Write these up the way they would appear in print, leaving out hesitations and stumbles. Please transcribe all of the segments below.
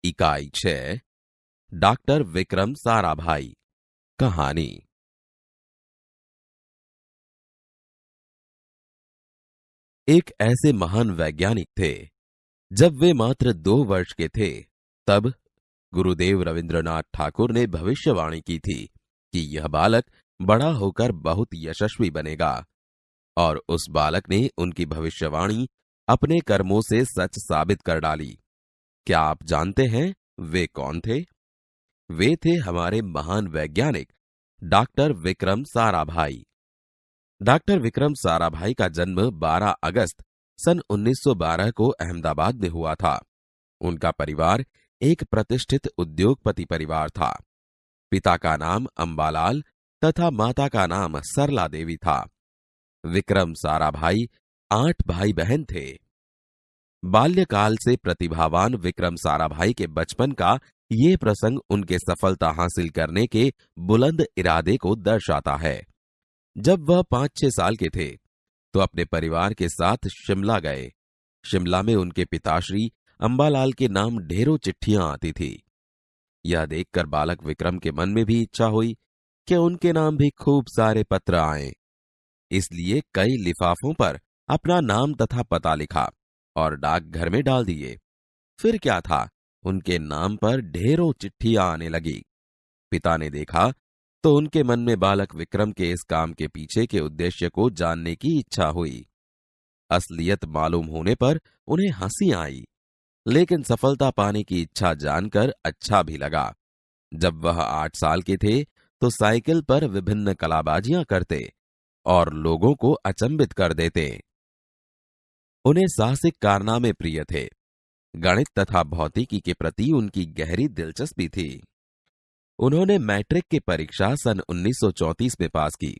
इकाई 6 डॉक्टर विक्रम साराभाई। कहानी। एक ऐसे महान वैज्ञानिक थे। जब वे मात्र 2 वर्ष के थे तब गुरुदेव रविंद्रनाथ ठाकुर ने भविष्यवाणी की थी कि यह बालक बड़ा होकर बहुत यशस्वी बनेगा। और उस बालक ने उनकी भविष्यवाणी अपने कर्मों से सच साबित कर डाली। क्या आप जानते हैं वे कौन थे? वे थे हमारे महान वैज्ञानिक डॉक्टर विक्रम साराभाई। डॉक्टर विक्रम साराभाई का जन्म 12 अगस्त सन 1912 को अहमदाबाद में हुआ था। उनका परिवार एक प्रतिष्ठित उद्योगपति परिवार था। पिता का नाम अंबालाल तथा माता का नाम सरला देवी था। विक्रम साराभाई 8 भाई बहन थे। बाल्यकाल से प्रतिभावान विक्रम साराभाई के बचपन का ये प्रसंग उनके सफलता हासिल करने के बुलंद इरादे को दर्शाता है। जब वह 5-6 साल के थे तो अपने परिवार के साथ शिमला गए। शिमला में उनके पिताश्री अंबालाल के नाम ढेरों चिट्ठियां आती थी। यह देखकर बालक विक्रम के मन में भी इच्छा हुई कि उनके नाम भी खूब सारे पत्र आएं। इसलिए कई लिफाफों पर अपना नाम तथा पता लिखा और डाकघर में डाल दिए। फिर क्या था, उनके नाम पर ढेरों चिट्ठियां आने लगी। पिता ने देखा तो उनके मन में बालक विक्रम के इस काम के पीछे के उद्देश्य को जानने की इच्छा हुई। असलियत मालूम होने पर उन्हें हंसी आई, लेकिन सफलता पाने की इच्छा जानकर अच्छा भी लगा। जब वह 8 साल के थे तो साइकिल पर विभिन्न कलाबाजियां करते और लोगों को अचंभित कर देते। उन्हें साहसिक कारनामे प्रिय थे। गणित तथा भौतिकी के प्रति उनकी गहरी दिलचस्पी थी। उन्होंने मैट्रिक की परीक्षा सन 1934 में पास की।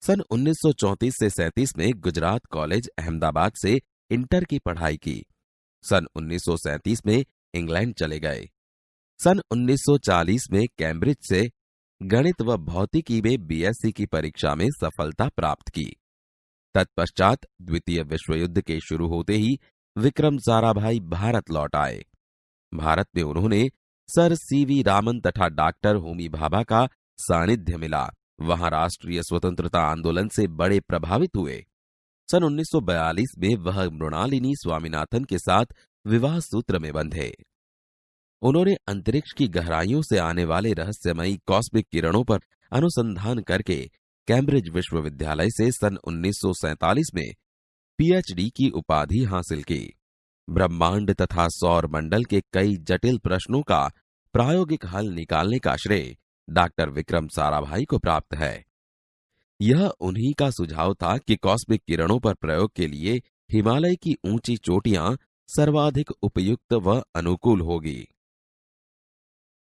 सन 1934 से 37 में गुजरात कॉलेज अहमदाबाद से इंटर की पढ़ाई की। सन 1937 में इंग्लैंड चले गए। सन 1940 में कैम्ब्रिज से गणित व भौतिकी में बीएससी की परीक्षा में सफलता प्राप्त की। तत्पश्चात द्वितीय विश्व युद्ध के शुरू होते ही विक्रम साराभाई भारत लौट आए। भारत में उन्होंने सर सीवी रामन तथा डॉक्टर होमी भाभा का सानिध्य मिला। वहां राष्ट्रीय स्वतंत्रता आंदोलन से बड़े प्रभावित हुए। सन 1942 में वह मृणालिनी स्वामीनाथन के साथ विवाह सूत्र में बंधे। उन्होंने अंतरिक्ष की गहराइयों से आने वाले रहस्यमयी कॉस्मिक किरणों पर अनुसंधान करके कैम्ब्रिज विश्वविद्यालय से सन 1947 में पीएचडी की उपाधि हासिल की। ब्रह्मांड तथा सौर मंडल के कई जटिल प्रश्नों का प्रायोगिक हल निकालने का श्रेय डॉक्टर विक्रम साराभाई को प्राप्त है। यह उन्हीं का सुझाव था कि कॉस्मिक किरणों पर प्रयोग के लिए हिमालय की ऊंची चोटियां सर्वाधिक उपयुक्त व अनुकूल होगी।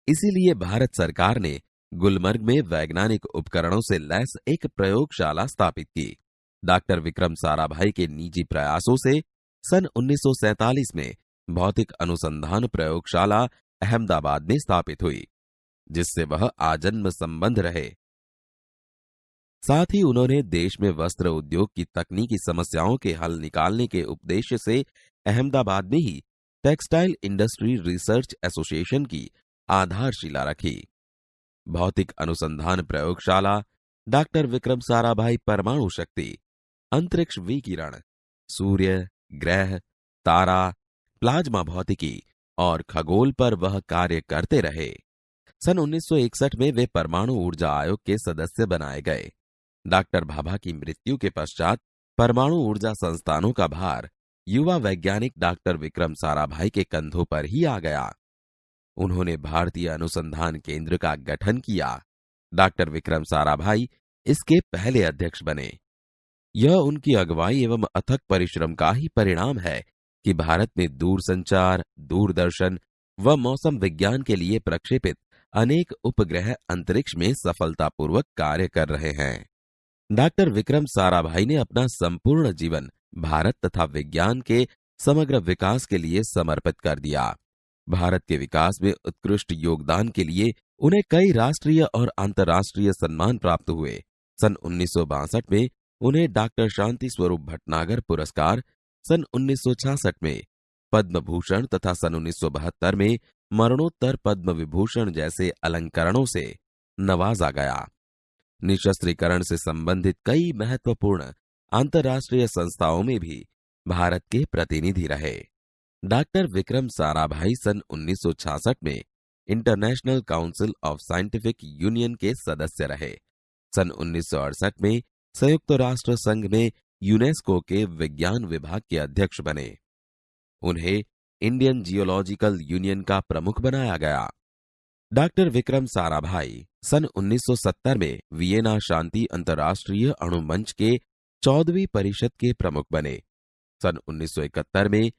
इसीलिए भारत सरकार ने गुलमर्ग में वैज्ञानिक उपकरणों से लैस एक प्रयोगशाला स्थापित की। डॉक्टर विक्रम साराभाई के निजी प्रयासों से सन 1947 में भौतिक अनुसंधान प्रयोगशाला अहमदाबाद में स्थापित हुई, जिससे वह आजन्म संबंध रहे। साथ ही उन्होंने देश में वस्त्र उद्योग की तकनीकी समस्याओं के हल निकालने के उद्देश्य से अहमदाबाद में ही टेक्सटाइल इंडस्ट्री रिसर्च एसोसिएशन की आधारशिला रखी। भौतिक अनुसंधान प्रयोगशाला डॉक्टर विक्रम साराभाई परमाणु शक्ति, अंतरिक्ष विकिरण, सूर्य, ग्रह, तारा, प्लाज्मा भौतिकी और खगोल पर वह कार्य करते रहे। सन 1961 में वे परमाणु ऊर्जा आयोग के सदस्य बनाए गए। डॉक्टर भाभा की मृत्यु के पश्चात परमाणु ऊर्जा संस्थानों का भार युवा वैज्ञानिक डॉक्टर विक्रम साराभाई के कंधों पर ही आ गया। उन्होंने भारतीय अनुसंधान केंद्र का गठन किया। डॉक्टर विक्रम साराभाई इसके पहले अध्यक्ष बने। यह उनकी अगुवाई एवं अथक परिश्रम का ही परिणाम है कि भारत में दूरसंचार, दूरदर्शन व मौसम विज्ञान के लिए प्रक्षेपित अनेक उपग्रह अंतरिक्ष में सफलतापूर्वक कार्य कर रहे हैं। डॉक्टर विक्रम साराभाई ने अपना संपूर्ण जीवन भारत तथा विज्ञान के समग्र विकास के लिए समर्पित कर दिया। भारत के विकास में उत्कृष्ट योगदान के लिए उन्हें कई राष्ट्रीय और अंतर्राष्ट्रीय सम्मान प्राप्त हुए। सन 1962 में उन्हें डॉक्टर शांति स्वरूप भटनागर पुरस्कार, सन 1966 में पद्म भूषण तथा सन 1972 में मरणोत्तर पद्म विभूषण जैसे अलंकरणों से नवाजा गया। निशस्त्रीकरण से संबंधित कई महत्वपूर्ण अंतर्राष्ट्रीय संस्थाओं में भी भारत के प्रतिनिधि रहे। डॉक्टर विक्रम साराभाई सन 1966 में international council of scientific union के सदस्य रहे। सन 1968 में संयुक्त राष्ट्र संघ में यूनेस्को के विज्ञान विभाग के अध्यक्ष बने। उन्हें इंडियन जियोलॉजिकल यूनियन का प्रमुख बनाया गया। डॉक्टर विक्रम साराभाई सन 1970 में वियना शांति अंतर्राष्ट्रीय अणु मंच के 14वीं परिषद के प्रमुख बने। सन 1971 में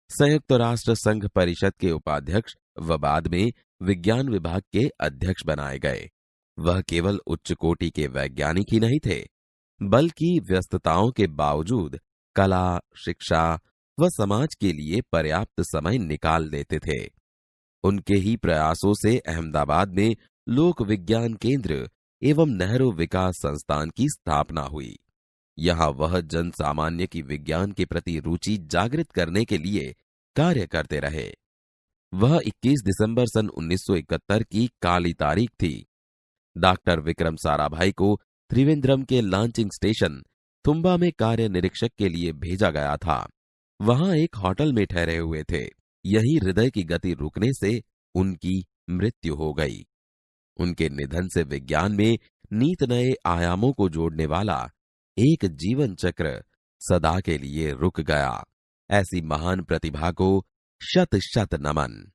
संयुक्त राष्ट्र संघ परिषद के उपाध्यक्ष व बाद में विज्ञान विभाग के अध्यक्ष बनाए गए। वह केवल उच्च कोटि के वैज्ञानिक ही नहीं थे, बल्कि व्यस्तताओं के बावजूद कला, शिक्षा व समाज के लिए पर्याप्त समय निकाल देते थे। उनके ही प्रयासों से अहमदाबाद में लोक विज्ञान केंद्र एवं नेहरू विकास संस्थान की स्थापना हुई। यहां वह जन सामान्य की विज्ञान के प्रति रुचि जागृत करने के लिए कार्य करते रहे। वह 21 दिसंबर सन 1971 की काली तारीख थी। डॉक्टर विक्रम साराभाई को त्रिवेंद्रम के लॉन्चिंग स्टेशन तुम्बा में कार्य निरीक्षक के लिए भेजा गया था। वहां एक होटल में ठहरे हुए थे। यही हृदय की गति रुकने से उनकी मृत्यु हो गई। उनके निधन से विज्ञान में नीत नए आयामों को जोड़ने वाला एक जीवन चक्र सदा के लिए रुक गया। ऐसी महान प्रतिभा को शत शत नमन।